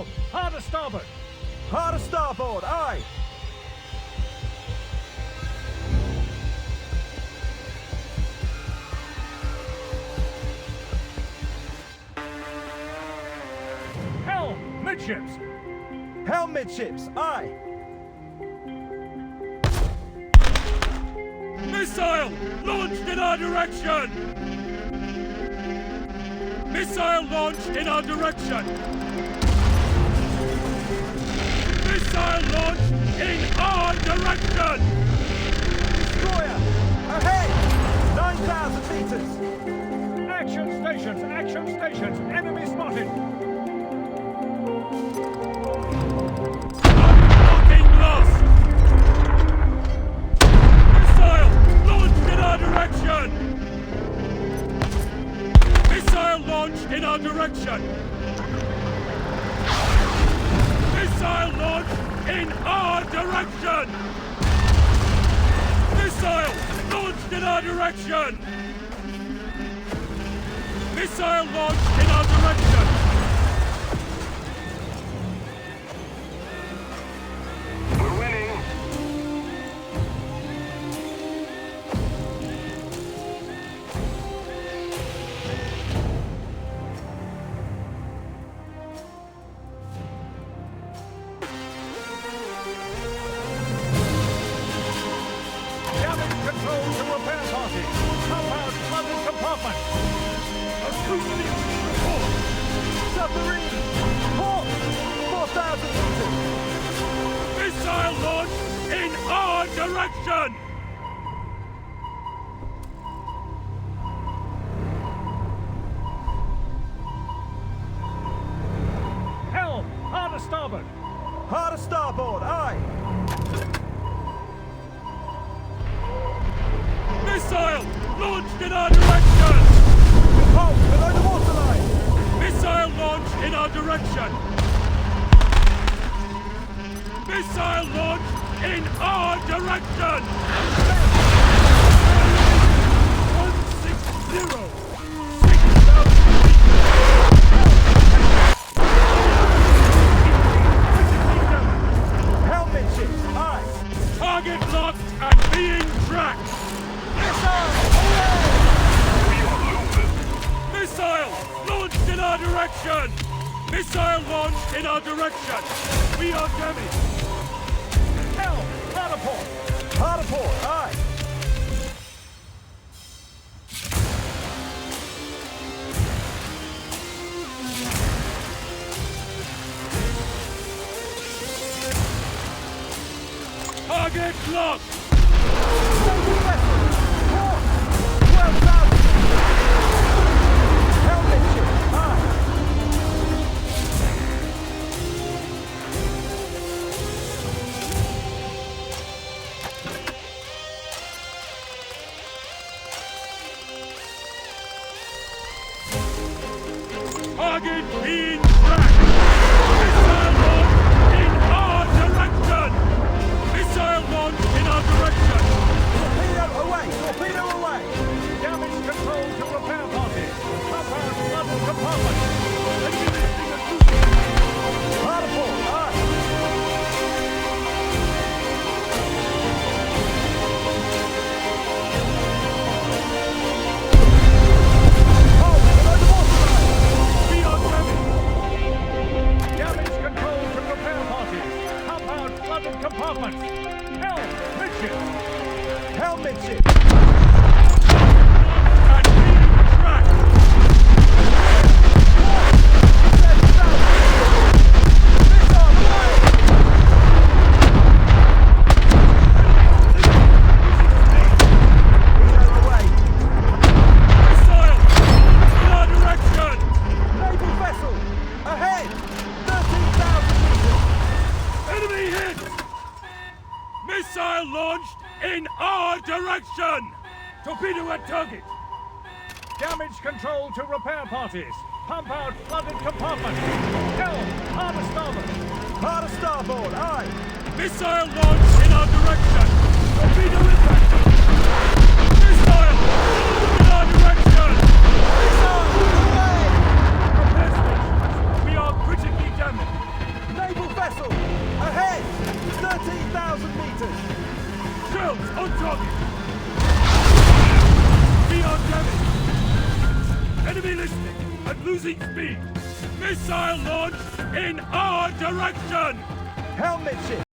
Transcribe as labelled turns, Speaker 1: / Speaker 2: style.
Speaker 1: Helm! Hard to starboard!
Speaker 2: Hard to starboard, aye!
Speaker 1: Helm! Midships!
Speaker 2: Helm midships, aye!
Speaker 3: Missile launched in our direction! Missile launched in our direction! Missile launched in our direction!
Speaker 2: Destroyer! Ahead! 9,000 meters!
Speaker 1: Action stations! Action stations! Enemy spotted!
Speaker 3: Fucking lost! Missile launched in our direction! Missile launched in our direction! Missile launched in our direction! Missile launched in our direction! Missile launched in our direction!
Speaker 4: We're winning.
Speaker 1: Damage control to repair party! Compound flooded compartment!
Speaker 3: Acoustic report!
Speaker 2: Submarine! Port! 4,000 meters!
Speaker 3: Missile launched in our direction!
Speaker 1: Helm! Hard to starboard!
Speaker 2: Hard to starboard, aye!
Speaker 3: Missile launched in our direction!
Speaker 2: Halt! Below the waterline!
Speaker 3: Missile launched in our direction! Missile launched in our direction! 160! 6,000!
Speaker 2: Helm midships, aye!
Speaker 3: Target locked and being tracked!
Speaker 2: Missile! Away!
Speaker 4: We are losing.
Speaker 3: Missile launched in our direction! Missile launched in our direction! We are damaged!
Speaker 1: Helm! Hard to port!
Speaker 2: Hard to port, aye!
Speaker 3: Target locked!
Speaker 2: Naval vessel! Port! 12,000 meters! Helm midships, aye!
Speaker 3: Target being tracked! Missile launched in our direction! Missile launched in our direction!
Speaker 2: Torpedo away! Torpedo away!
Speaker 1: Damage control to repair party! Compound flooded compartment!
Speaker 2: Hard to port, aye! Halt! Below the waterline!
Speaker 3: We are damaged!
Speaker 1: Damage control to repair party! Compound flooded compartment! Helm! Midships!
Speaker 2: Helm midships!
Speaker 3: And being tracked! Missile in our direction!
Speaker 2: Naval vessel! Ahead! 13,000 meters!
Speaker 3: Enemy hit! Missile launched in our direction! Torpedo at target!
Speaker 1: Damage control to repair parties! Pump out flooded compartment! Helm! Hard to starboard!
Speaker 2: Hard to starboard, aye!
Speaker 3: Missile launched in our direction! Torpedo impact! Missile launched in our direction!
Speaker 2: Missile! Away!
Speaker 3: Repair stations! We are critically damaged! Missiles on target! We are damaged! Enemy listening and losing speed! Missile launch in our direction!
Speaker 2: Helmet ship!